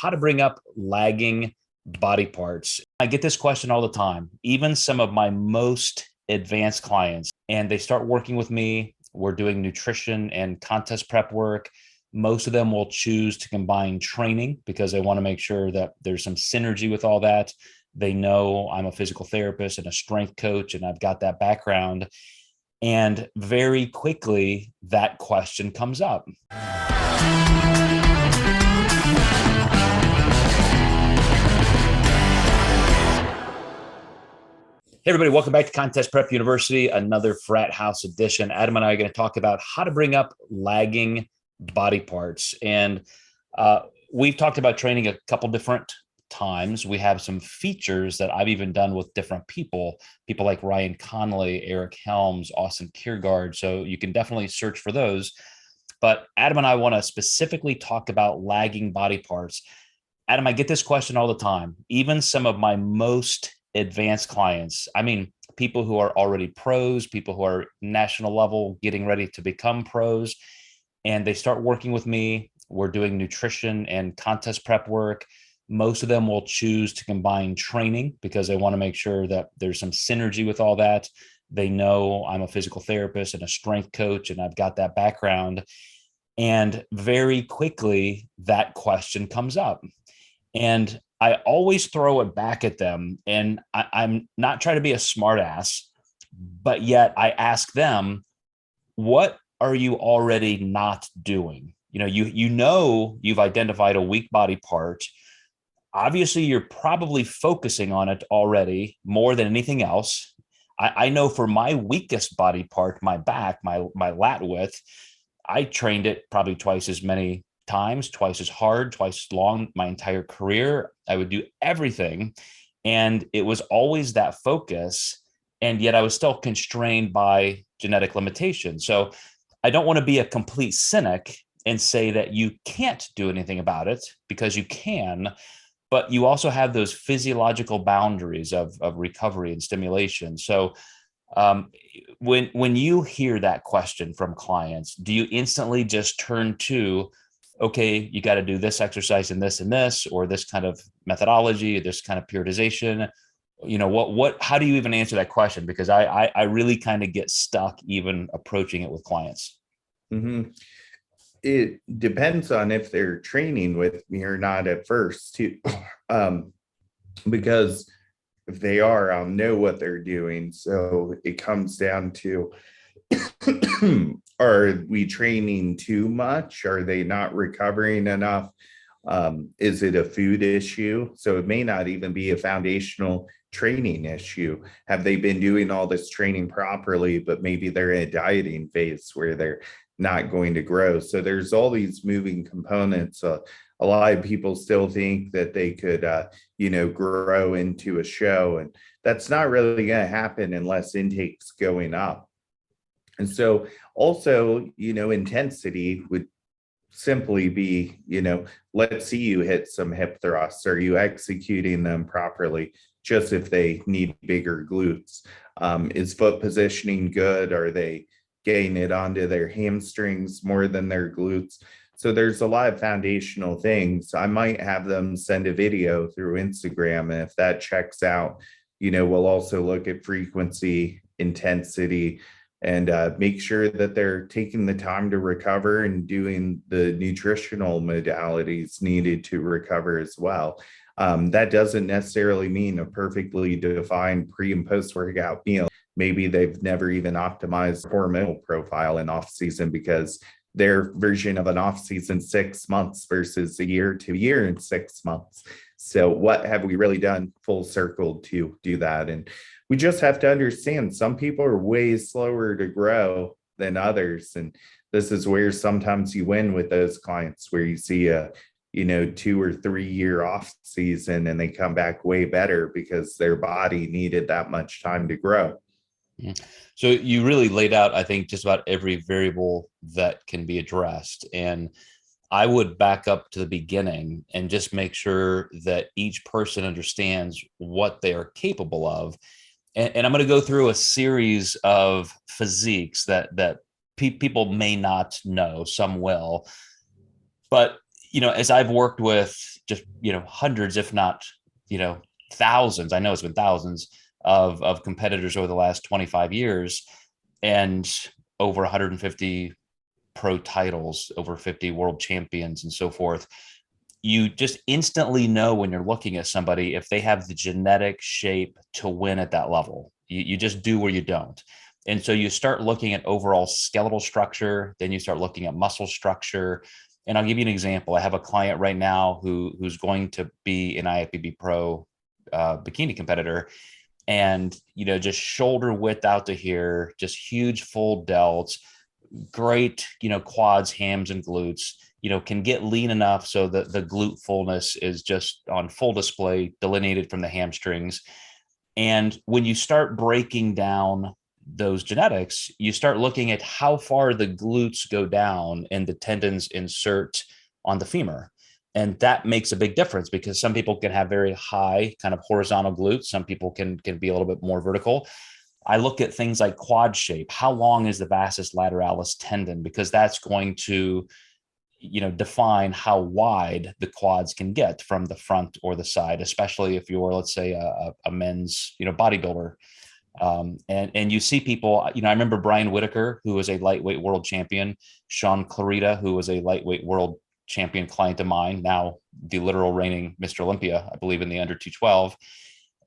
how to bring up lagging body parts. I get this question all the time, even some of my most advanced clients, and they start working with me. We're doing nutrition and contest prep work. Most of them will choose to combine training because they want to make sure that there's some synergy with all that. They know I'm a physical therapist and a strength coach, and I've got that background. And very quickly, that question comes up. Hey, everybody, welcome back to Contest Prep University, another Frat House edition. Adam and I are going to talk about how to bring up lagging body parts. And we've talked about training a couple different times. We have some features that I've even done with different people like Ryan Connolly, Eric Helms, Austin Kiergaard. So you can definitely search for those. But Adam and I want to specifically talk about lagging body parts. Adam, I get this question all the time, even some of my most advanced clients. I mean, people who are already pros, people who are national level, getting ready to become pros, and they start working with me. We're doing nutrition and contest prep work. Most of them will choose to combine training because they want to make sure that there's some synergy with all that. They know I'm a physical therapist and a strength coach, and I've got that background. And very quickly, that question comes up. And I always throw it back at them. And I'm not trying to be a smart ass, but yet I ask them, what are you already not doing? You know you've identified a weak body part. Obviously, you're probably focusing on it already more than anything else. I know for my weakest body part, my back, my lat width, I trained it probably twice as many times, twice as hard, twice as long my entire career. I would do everything. And it was always that focus. And yet I was still constrained by genetic limitations. So I don't want to be a complete cynic and say that you can't do anything about it, because you can, but you also have those physiological boundaries of recovery and stimulation. So when you hear that question from clients, do you instantly just turn to, okay, you got to do this exercise and this, or this kind of methodology, this kind of periodization? How do you even answer that question? Because I really kind of get stuck even approaching it with clients. Mm-hmm. It depends on if they're training with me or not at first too. Because if they are, I'll know what they're doing. So it comes down to, are we training too much? Are they not recovering enough? Is it a food issue? So it may not even be a foundational training issue. Have they been doing all this training properly, but maybe they're in a dieting phase where they're not going to grow? So there's all these moving components. A lot of people still think that they could, grow into a show, and that's not really going to happen unless intake's going up. And so also, intensity would simply be, let's see you hit some hip thrusts. Are you executing them properly? Just if they need bigger glutes. Is foot positioning good? Are they getting it onto their hamstrings more than their glutes? So there's a lot of foundational things. I might have them send a video through Instagram, and if that checks out, we'll also look at frequency, intensity, and make sure that they're taking the time to recover and doing the nutritional modalities needed to recover as well. That doesn't necessarily mean a perfectly defined pre and post workout meal. Maybe they've never even optimized hormonal profile in off season, because their version of an off season 6 months versus a year to year and 6 months. So what have we really done full circle to do that? And we just have to understand some people are way slower to grow than others. And this is where sometimes you win with those clients, where you see a 2 or 3 year off season and they come back way better because their body needed that much time to grow. So you really laid out, I think, just about every variable that can be addressed. And I would back up to the beginning and just make sure that each person understands what they are capable of. And I'm going to go through a series of physiques that people may not know, some will. But as I've worked with just, hundreds, if not, thousands, I know it's been thousands of competitors over the last 25 years and over 150 pro titles, over 50 world champions and so forth. You just instantly know when you're looking at somebody if they have the genetic shape to win at that level. You just do or you don't. And so you start looking at overall skeletal structure, then you start looking at muscle structure. And I'll give you an example. I have a client right now who's going to be an IFBB pro bikini competitor, and just shoulder width out to here, just huge full delts, great quads, hams, and glutes. Can get lean enough so that the glute fullness is just on full display, delineated from the hamstrings. And when you start breaking down those genetics, you start looking at how far the glutes go down and the tendons insert on the femur. And that makes a big difference because some people can have very high kind of horizontal glutes. Some people can be a little bit more vertical. I look at things like quad shape. How long is the vastus lateralis tendon? Because that's going to, define how wide the quads can get from the front or the side, especially if you're, let's say, a men's, bodybuilder. And you see people, I remember Brian Whitaker, who was a lightweight world champion, Sean Clarita, who was a lightweight world champion client of mine, now the literal reigning Mr. Olympia, I believe, in the under 212,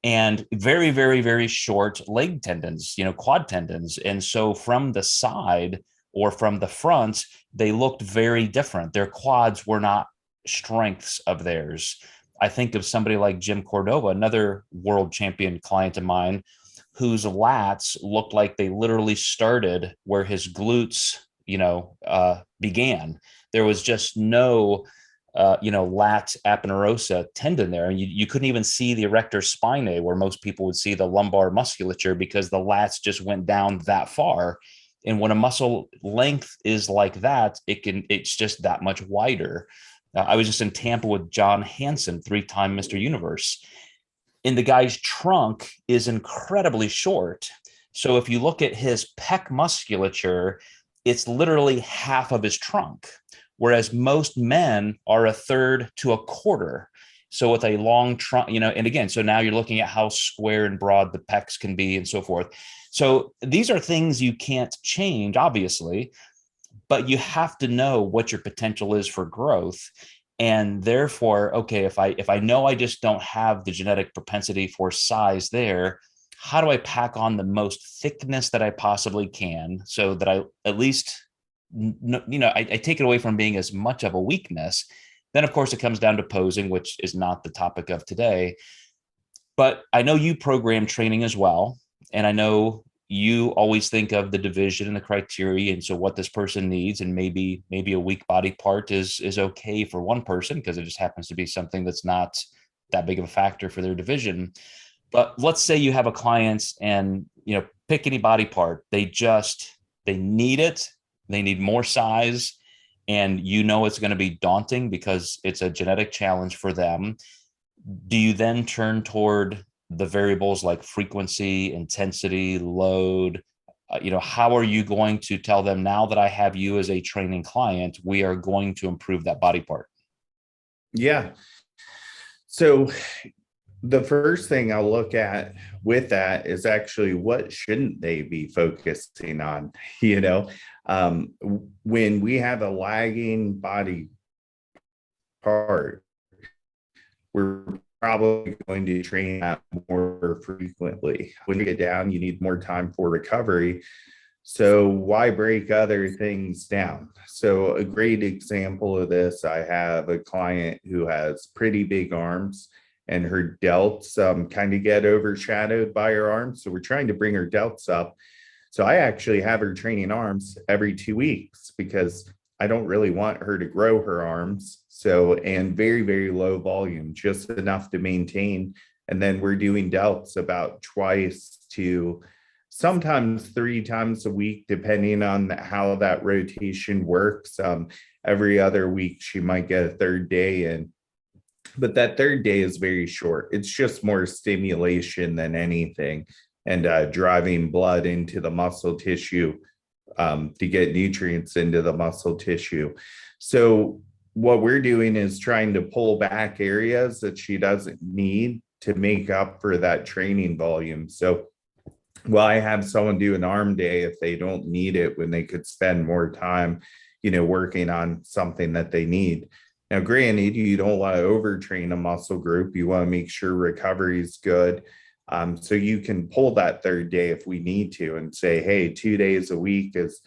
and very, very, very short leg tendons, quad tendons. And so from the side or from the front, they looked very different. Their quads were not strengths of theirs. I think of somebody like Jim Cordova, another world champion client of mine, whose lats looked like they literally started where his glutes, began. There was just no, lat aponeurosa tendon there. And you couldn't even see the erector spinae where most people would see the lumbar musculature because the lats just went down that far. And when a muscle length is like that, it's just that much wider. I was just in Tampa with John Hansen, 3-time Mr. Universe. And the guy's trunk is incredibly short. So if you look at his pec musculature, it's literally half of his trunk, whereas most men are a third to a quarter. So with a long trunk, and again, so now you're looking at how square and broad the pecs can be and so forth. So these are things you can't change, obviously, but you have to know what your potential is for growth. And therefore, okay, if I know I just don't have the genetic propensity for size there, how do I pack on the most thickness that I possibly can so that I at least, I take it away from being as much of a weakness. Then, of course, it comes down to posing, which is not the topic of today. But I know you program training as well. And I know you always think of the division and the criteria. And so what this person needs, and maybe a weak body part is okay for one person because it just happens to be something that's not that big of a factor for their division. But let's say you have a client and, pick any body part. They need it. They need more size. And it's going to be daunting because it's a genetic challenge for them. Do you then turn toward the variables like frequency, intensity, load? How are you going to tell them, now that I have you as a training client, we are going to improve that body part? Yeah. So the first thing I'll look at with that is actually what shouldn't they be focusing on? When we have a lagging body part, we're probably going to train that more frequently. When you get down, you need more time for recovery. So why break other things down? So a great example of this, I have a client who has pretty big arms and her delts kind of get overshadowed by her arms. So we're trying to bring her delts up. So I actually have her training arms every 2 weeks because I don't really want her to grow her arms. So, and very, very low volume, just enough to maintain. And then we're doing delts about twice to sometimes 3 times a week, depending on how that rotation works. Every other week, she might get a third day in. But that third day is very short. It's just more stimulation than anything, and driving blood into the muscle tissue to get nutrients into the muscle tissue. So what we're doing is trying to pull back areas that she doesn't need to make up for that training volume. So why have someone do an arm day if they don't need it when they could spend more time, working on something that they need? Now, granted, you don't want to overtrain a muscle group. You want to make sure recovery is good. So you can pull that third day if we need to and say, hey, 2 days a week is,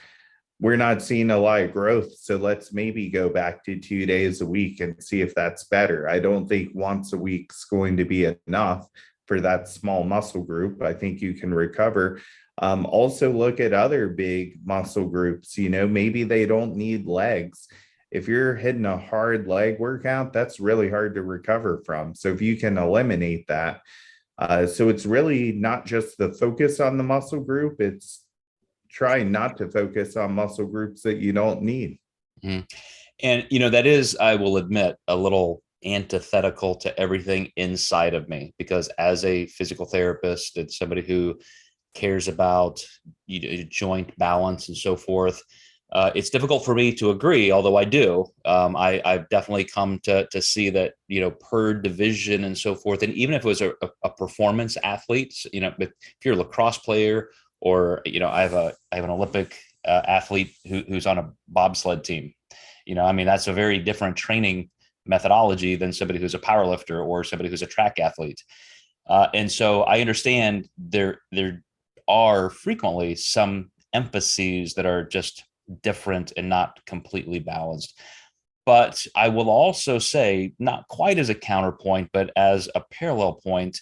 we're not seeing a lot of growth. So let's maybe go back to 2 days a week and see if that's better. I don't think once a week is going to be enough for that small muscle group. I think you can recover. Also look at other big muscle groups, maybe they don't need legs. If you're hitting a hard leg workout, that's really hard to recover from. So if you can eliminate that, so it's really not just the focus on the muscle group, it's trying not to focus on muscle groups that you don't need. Mm-hmm. And, that is, I will admit, a little antithetical to everything inside of me, because as a physical therapist and somebody who cares about joint balance and so forth, it's difficult for me to agree, although I do. I've definitely come to see that, per division and so forth. And even if it was a performance athlete, if you're a lacrosse player, or, I have an Olympic athlete who's on a bobsled team, that's a very different training methodology than somebody who's a powerlifter or somebody who's a track athlete. And so I understand there are frequently some emphases that are just different and not completely balanced. But I will also say, not quite as a counterpoint, but as a parallel point,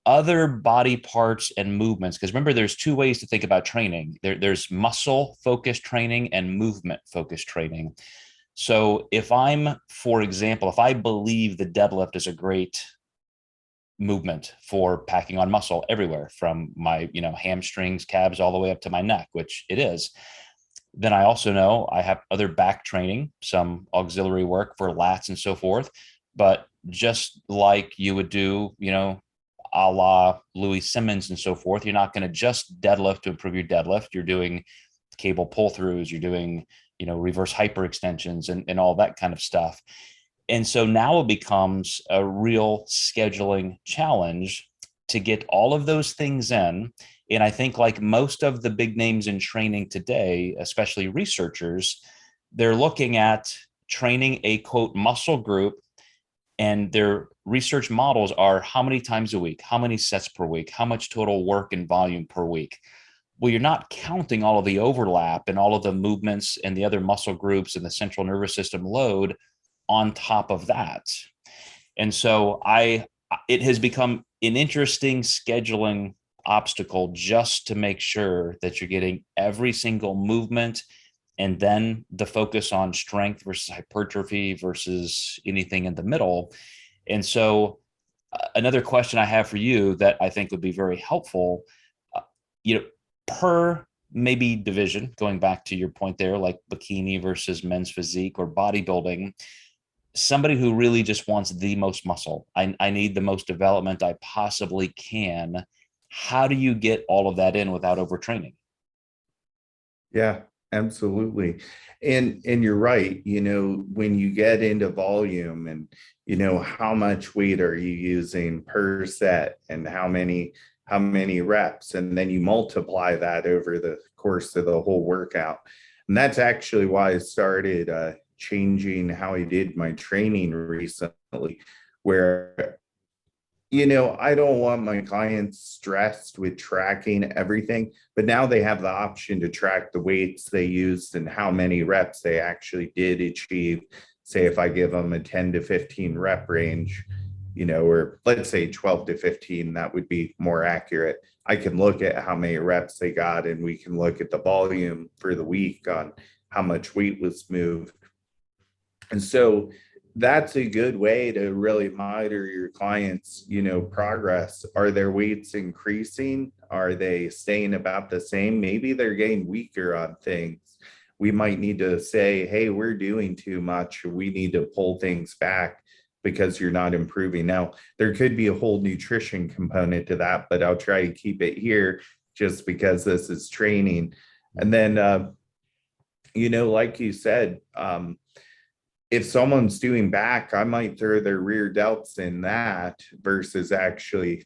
other body parts and movements, because remember, there's two ways to think about training. There's muscle focused training and movement focused training. So if for example, if I believe the deadlift is a great movement for packing on muscle everywhere from my, hamstrings, calves, all the way up to my neck, which it is, then I also know I have other back training, some auxiliary work for lats and so forth. But just like you would do, a la Louis Simmons and so forth, you're not going to just deadlift to improve your deadlift. You're doing cable pull throughs, you're doing, reverse hyperextensions and all that kind of stuff. And so now it becomes a real scheduling challenge to get all of those things in. And I think, like most of the big names in training today, especially researchers, they're looking at training a quote muscle group, and their research models are how many times a week, how many sets per week, how much total work and volume per week. Well, you're not counting all of the overlap and all of the movements and the other muscle groups and the central nervous system load on top of that. And so it has become an interesting scheduling obstacle just to make sure that you're getting every single movement, and then the focus on strength versus hypertrophy versus anything in the middle. And so another question I have for you that I think would be very helpful, per maybe division, going back to your point there, like bikini versus men's physique or bodybuilding, somebody who really just wants the most muscle, I need the most development I possibly can. How do you get all of that in without overtraining? Yeah, absolutely. And you're right, when you get into volume and how much weight are you using per set and how many reps, and then you multiply that over the course of the whole workout. And that's actually why I started changing how I did my training recently, where I don't want my clients stressed with tracking everything, but now they have the option to track the weights they used and how many reps they actually did achieve. Say if I give them a 10 to 15 rep range, or let's say 12 to 15, that would be more accurate. I can look at how many reps they got, and we can look at the volume for the week on how much weight was moved. And so that's a good way to really monitor your clients, progress. Are their weights increasing? Are they staying about the same? Maybe they're getting weaker on things. We might need to say, hey, we're doing too much. We need to pull things back because you're not improving. Now, there could be a whole nutrition component to that, but I'll try to keep it here just because this is training. And then, like you said, if someone's doing back, I might throw their rear delts in that versus actually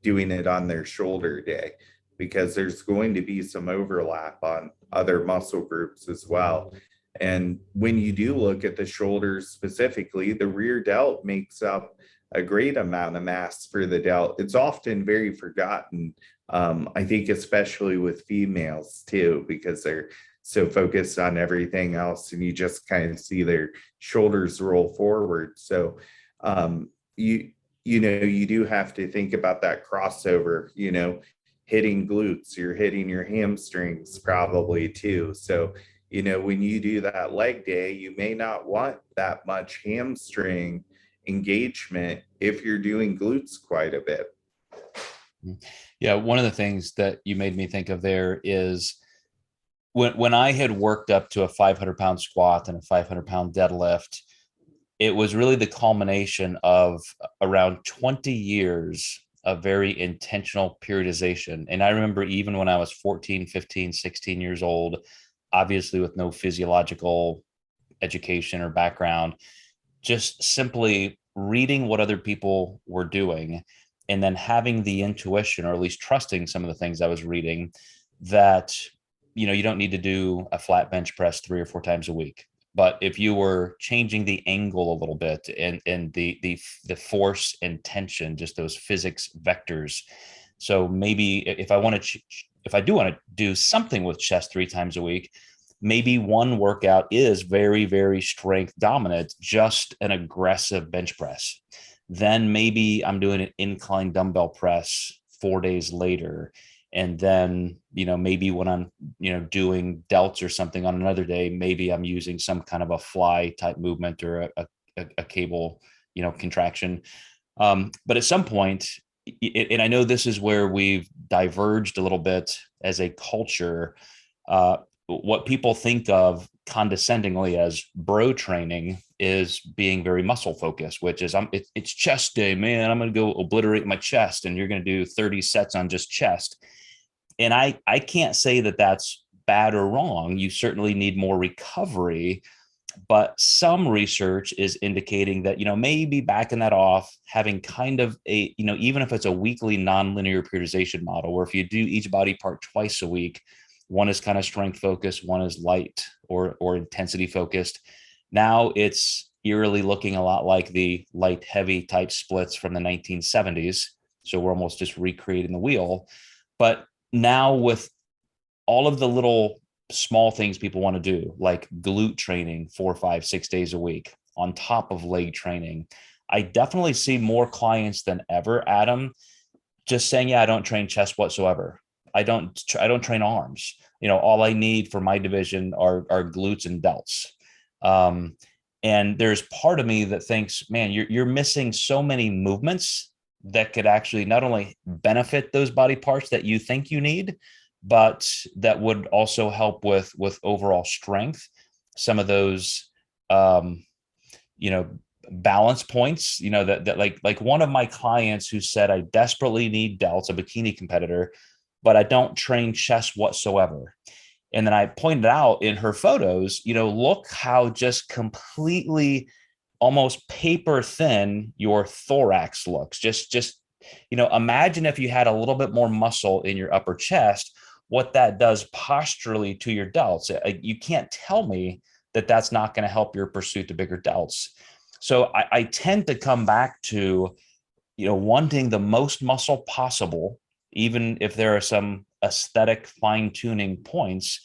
doing it on their shoulder day, because there's going to be some overlap on other muscle groups as well. And when you do look at the shoulders specifically, the rear delt makes up a great amount of mass for the delt. It's often very forgotten. I think especially with females too, because they're so focused on everything else and you just kind of see their shoulders roll forward. So you do have to think about that crossover, hitting glutes, you're hitting your hamstrings probably too. So, when you do that leg day, you may not want that much hamstring engagement if you're doing glutes quite a bit. Yeah, one of the things that you made me think of there is when I had worked up to a 500-pound squat and a 500-pound deadlift, it was really the culmination of around 20 years of very intentional periodization. And I remember even when I was 14, 15, 16 years old, obviously with no physiological education or background, just simply reading what other people were doing and then having the intuition, or at least trusting some of the things I was reading, that you don't need to do a flat bench press 3 or 4 times a week. But if you were changing the angle a little bit and the force and tension, just those physics vectors. So maybe if I do want to do something with chest 3 times a week, maybe one workout is very, very strength dominant, just an aggressive bench press. Then maybe I'm doing an incline dumbbell press 4 days later. And then, maybe when I'm, doing delts or something on another day, maybe I'm using some kind of a fly type movement or a cable, contraction. But at some point, and I know this is where we've diverged a little bit as a culture, what people think of condescendingly as bro training is being very muscle focused, which is it's chest day, man. I'm going to go obliterate my chest, and you're going to do 30 sets on just chest. And I can't say that that's bad or wrong. You certainly need more recovery, but some research is indicating that, maybe backing that off, having kind of a, even if it's a weekly nonlinear periodization model, where if you do each body part twice a week, one is kind of strength focused, one is light or intensity focused. Now it's eerily looking a lot like the light heavy type splits from the 1970s. So we're almost just recreating the wheel. But now with all of the little small things people want to do, like glute training 4, 5, 6 days a week on top of leg training, I definitely see more clients than ever, Adam, just saying, yeah, I don't train chest whatsoever. I don't train arms. All I need for my division are glutes and delts. And there's part of me that thinks, man, you're missing so many movements that could actually not only benefit those body parts that you think you need, but that would also help with overall strength. Some of those, balance points, that like one of my clients who said, I desperately need delts, a bikini competitor, but I don't train chest whatsoever. And then I pointed out in her photos, look how just completely almost paper thin your thorax looks. Just imagine if you had a little bit more muscle in your upper chest, what that does posturally to your delts. You can't tell me that that's not going to help your pursuit to bigger delts. So I tend to come back to, wanting the most muscle possible, even if there are some aesthetic fine tuning points.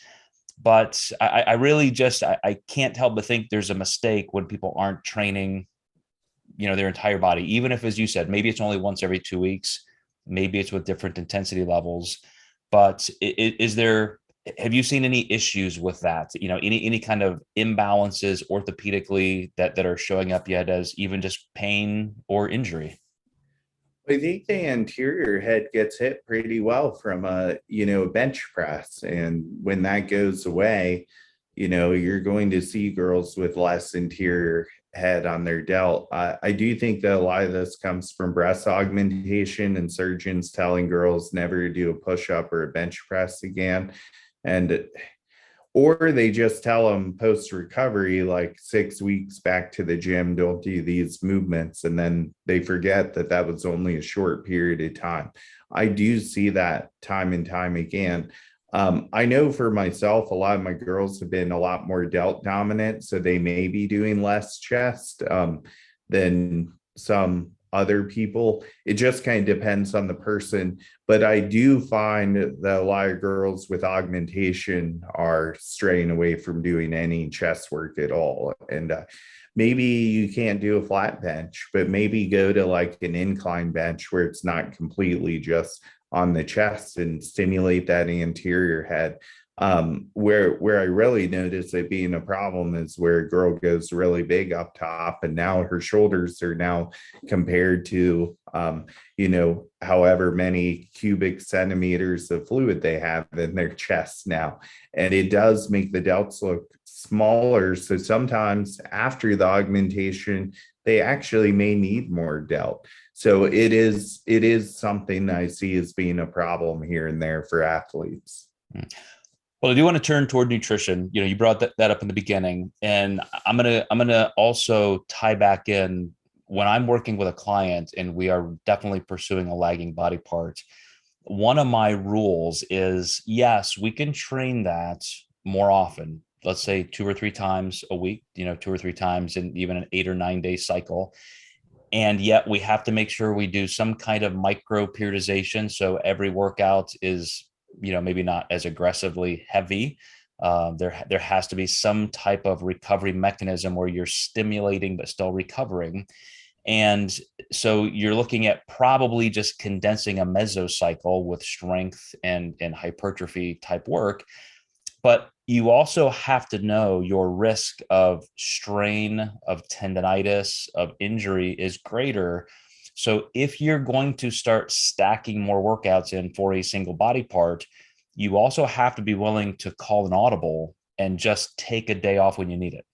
But I really just, I can't help but think there's a mistake when people aren't training, their entire body, even if, as you said, maybe it's only once every 2 weeks, maybe it's with different intensity levels. But have you seen any issues with that? Any kind of imbalances orthopedically that are showing up yet as even just pain or injury? I think the anterior head gets hit pretty well from a bench press, and when that goes away, you're going to see girls with less anterior head on their delt. I do think that a lot of this comes from breast augmentation and surgeons telling girls never to do a push-up or a bench press again. And or they just tell them post recovery, like 6 weeks back to the gym, don't do these movements. And then they forget that that was only a short period of time. I do see that time and time again. I know for myself, a lot of my girls have been a lot more delt dominant, so they may be doing less chest than some other people. It just kind of depends on the person. But I do find that a lot of girls with augmentation are straying away from doing any chest work at all. And maybe you can't do a flat bench, but maybe go to like an incline bench where it's not completely just on the chest and stimulate that anterior head. Where I really notice it being a problem is where a girl goes really big up top, and now her shoulders are now compared to however many cubic centimeters of fluid they have in their chest now, and it does make the delts look smaller. So sometimes after the augmentation, they actually may need more delt. So it is something I see as being a problem here and there for athletes. Well, I do want to turn toward nutrition. You brought that up in the beginning, and I'm gonna also tie back in when I'm working with a client and we are definitely pursuing a lagging body part. One of my rules is, yes, we can train that more often. Let's say 2 or 3 times a week, 2 or 3 times in even an 8 or 9 day cycle. And yet we have to make sure we do some kind of micro periodization. So every workout is, maybe not as aggressively heavy. There has to be some type of recovery mechanism where you're stimulating but still recovering. And so you're looking at probably just condensing a mesocycle with strength and hypertrophy type work. But you also have to know your risk of strain, of tendonitis, of injury is greater. So if you're going to start stacking more workouts in for a single body part, you also have to be willing to call an audible and just take a day off when you need it.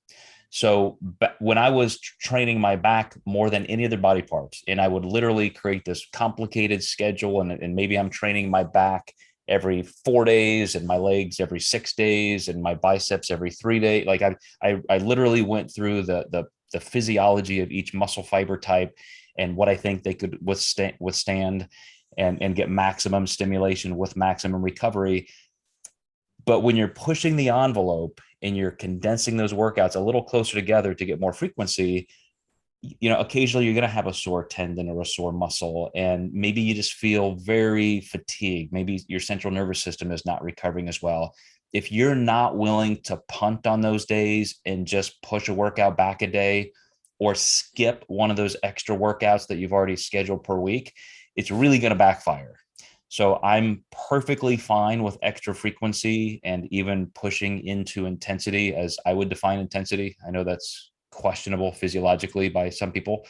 So when I was training my back more than any other body parts, and I would literally create this complicated schedule, and maybe I'm training my back every 4 days and my legs every 6 days and my biceps every 3 days. Like I literally went through the physiology of each muscle fiber type and what I think they could withstand and get maximum stimulation with maximum recovery. But when you're pushing the envelope and you're condensing those workouts a little closer together to get more frequency, occasionally you're going to have a sore tendon or a sore muscle, and maybe you just feel very fatigued. Maybe your central nervous system is not recovering as well. If you're not willing to punt on those days and just push a workout back a day or skip one of those extra workouts that you've already scheduled per week, it's really going to backfire. So I'm perfectly fine with extra frequency and even pushing into intensity as I would define intensity. I know that's questionable physiologically by some people.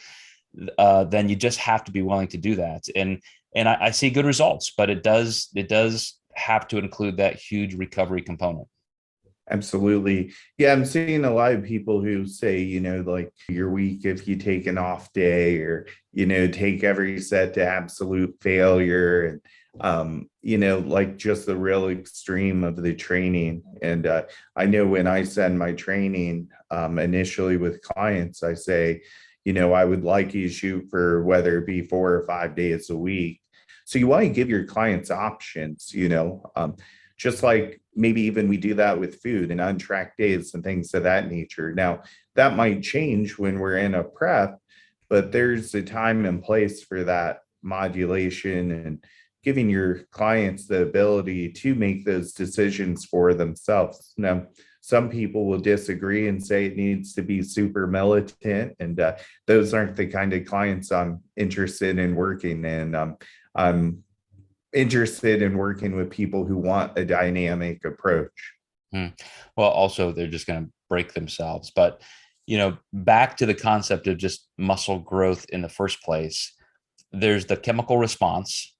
Then you just have to be willing to do that. And I see good results, but it does have to include that huge recovery component. Absolutely. Yeah, I'm seeing a lot of people who say, like you're weak if you take an off day, or, take every set to absolute failure. And, like just the real extreme of the training. And I know when I send my training initially with clients, I say, I would like you to shoot for whether it be 4 or 5 days a week. So you want to give your clients options, just like maybe even we do that with food and untracked days and things of that nature. Now, that might change when we're in a prep, but there's a time and place for that modulation and giving your clients the ability to make those decisions for themselves. Now, some people will disagree and say it needs to be super militant, and those aren't the kind of clients I'm interested in working in. I'm interested in working with people who want a dynamic approach. Well, also they're just going to break themselves. But, back to the concept of just muscle growth in the first place, there's the chemical response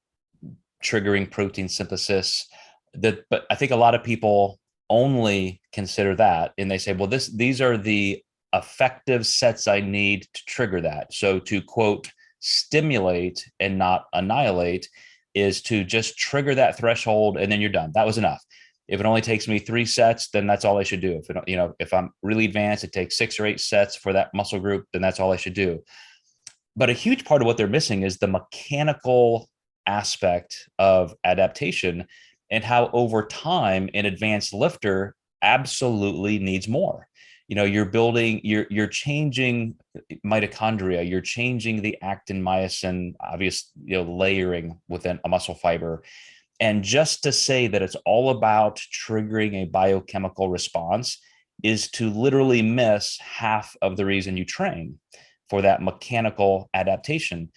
triggering protein synthesis but I think a lot of people only consider that, and they say, well, these are the effective sets I need to trigger that. So to quote, stimulate and not annihilate is to just trigger that threshold and then you're done. That was enough. If it only takes me 3 sets, then that's all I should do. If it, if I'm really advanced, it takes 6 or 8 sets for that muscle group, then that's all I should do. But a huge part of what they're missing is the mechanical aspect of adaptation, and how over time an advanced lifter absolutely needs more. You're building, you're changing mitochondria, you're changing the actin myosin, obvious, layering within a muscle fiber. And just to say that it's all about triggering a biochemical response is to literally miss half of the reason you train, for that mechanical adaptation.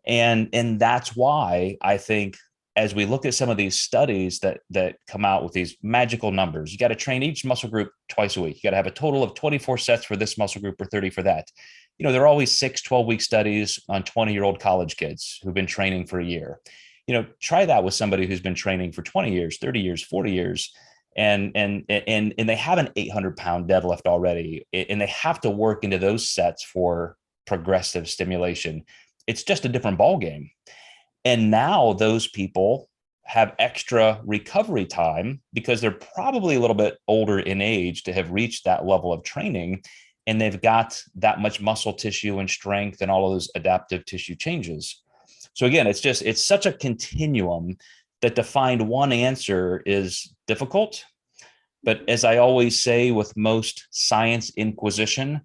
And that's why I think, as we look at some of these studies that come out with these magical numbers, you got to train each muscle group twice a week. You got to have a total of 24 sets for this muscle group or 30 for that. There are always 12-week studies on 20-year-old college kids who've been training for a year. Try that with somebody who's been training for 20 years, 30 years, 40 years, and they have an 800-pound deadlift already, and they have to work into those sets for progressive stimulation. It's just a different ball game. And now those people have extra recovery time because they're probably a little bit older in age to have reached that level of training, and they've got that much muscle tissue and strength and all of those adaptive tissue changes. So again, it's such a continuum that to find one answer is difficult. But as I always say with most science inquisition,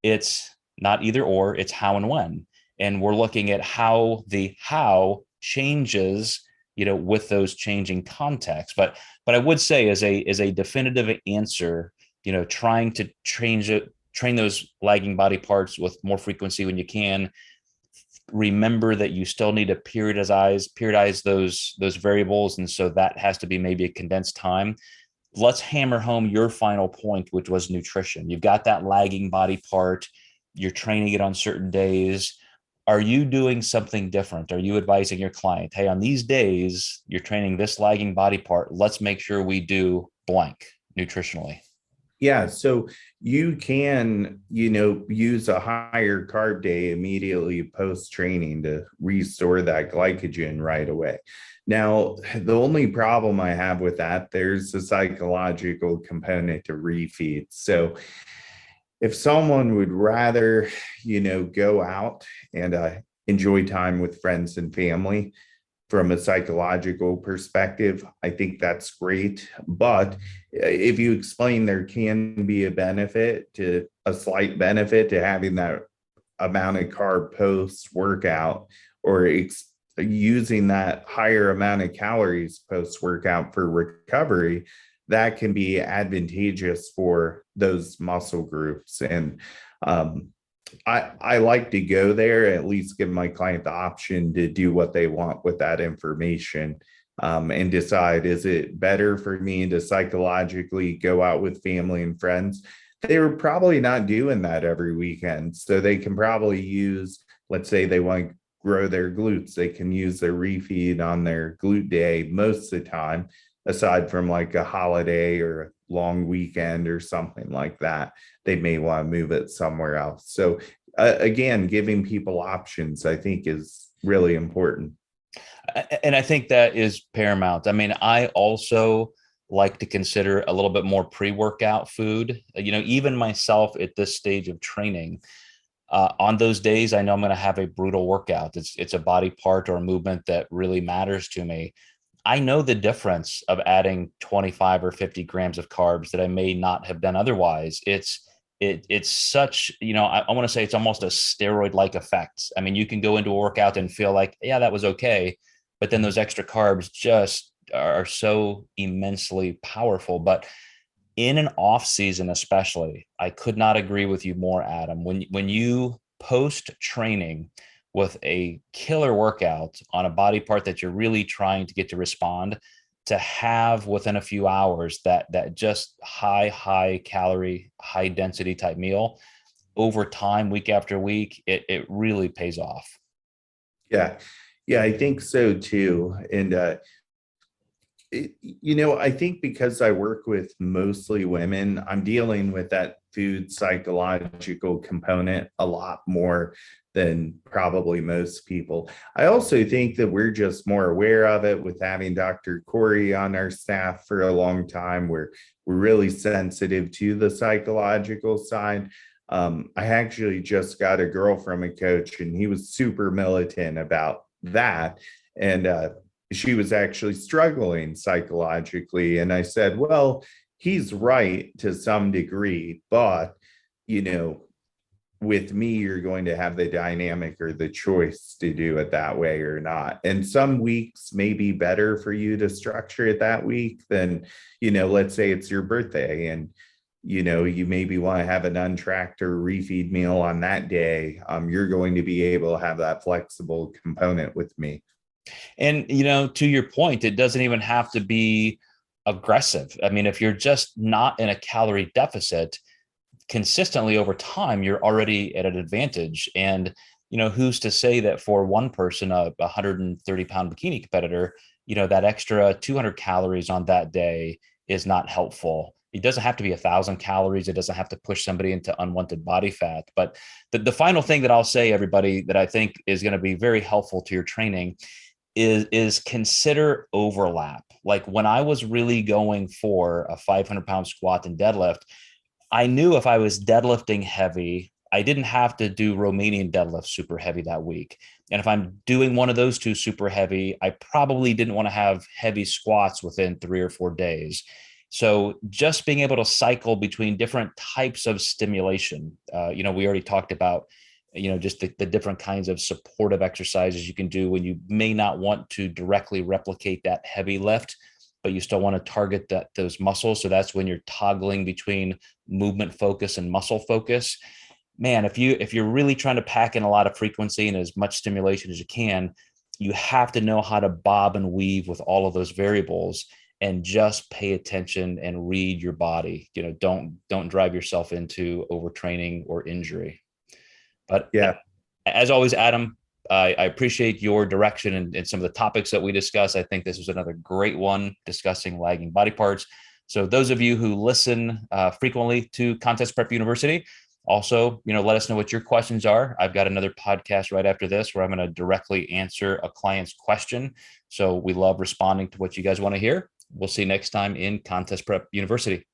it's not either or, it's how and when. And we're looking at how the how changes, with those changing contexts. But I would say as a definitive answer, trying to train those lagging body parts with more frequency when you can. Remember that you still need to periodize those variables. And so that has to be maybe a condensed time. Let's hammer home your final point, which was nutrition. You've got that lagging body part. You're training it on certain days. Are you doing something different? Are you advising your client, hey, on these days, you're training this lagging body part. Let's make sure we do blank nutritionally. Yeah, so you can, use a higher carb day immediately post training to restore that glycogen right away. Now, the only problem I have with that, there's a psychological component to refeed. So if someone would rather, go out and enjoy time with friends and family, from a psychological perspective, I think that's great. But if you explain there can be a slight benefit to having that amount of carb post workout, or using that higher amount of calories post workout for recovery, that can be advantageous for those muscle groups. And I like to go there, at least give my client the option to do what they want with that information, and decide, is it better for me to psychologically go out with family and friends? They were probably not doing that every weekend. So they can probably use, let's say they want to grow their glutes, they can use their refeed on their glute day most of the time, aside from like a holiday or a long weekend or something like that. They may want to move it somewhere else. So again, giving people options, I think, is really important. And I think that is paramount. I mean, I also like to consider a little bit more pre-workout food. Even myself at this stage of training, on those days, I know I'm going to have a brutal workout. It's a body part or a movement that really matters to me. I know the difference of adding 25 or 50 grams of carbs that I may not have done otherwise. It's such, I want to say it's almost a steroid-like effect. I mean, you can go into a workout and feel like, yeah, that was okay. But then those extra carbs just are so immensely powerful. But in an off season, especially, I could not agree with you more, Adam. When you post training with a killer workout on a body part that you're really trying to get to respond, to have within a few hours that just high calorie, high density type meal over time, week after week, it really pays off. Yeah, I think so too. And I think because I work with mostly women, I'm dealing with that food psychological component a lot more than probably most people. I also think that we're just more aware of it with having Dr. Corey on our staff for a long time. We're really sensitive to the psychological side. I actually just got a girl from a coach, and he was super militant about that. And she was actually struggling psychologically. And I said, well, he's right to some degree, but, you know, with me, you're going to have the dynamic or the choice to do it that way or not. And some weeks may be better for you to structure it that week than, you know, let's say it's your birthday and, you know, you maybe want to have an untracked or refeed meal on that day. You're going to be able to have that flexible component with me. And, you know, to your point, it doesn't even have to be aggressive. I mean, if you're just not in a calorie deficit, consistently over time, you're already at an advantage. And, you know, who's to say that for one person, a 130-pound bikini competitor, you know, that extra 200 calories on that day is not helpful. It doesn't have to be 1,000 calories. It doesn't have to push somebody into unwanted body fat. But the final thing that I'll say, everybody, that I think is going to be very helpful to your training is consider overlap. Like when I was really going for a 500-pound squat and deadlift, I knew if I was deadlifting heavy, I didn't have to do Romanian deadlift super heavy that week. And if I'm doing one of those two super heavy, I probably didn't want to have heavy squats within 3 or 4 days. So just being able to cycle between different types of stimulation, you know, we already talked about, you know, just the different kinds of supportive exercises you can do when you may not want to directly replicate that heavy lift, but you still want to target those muscles. So that's when you're toggling between movement focus and muscle focus. Man, if you're really trying to pack in a lot of frequency and as much stimulation as you can, you have to know how to bob and weave with all of those variables and just pay attention and read your body. You know, don't drive yourself into overtraining or injury. But Yeah. as always, Adam, I appreciate your direction and some of the topics that we discuss. I think this was another great one discussing lagging body parts. So those of you who listen frequently to Contest Prep University, also, you know, let us know what your questions are. I've got another podcast right after this where I'm going to directly answer a client's question. So we love responding to what you guys want to hear. We'll see you next time in Contest Prep University.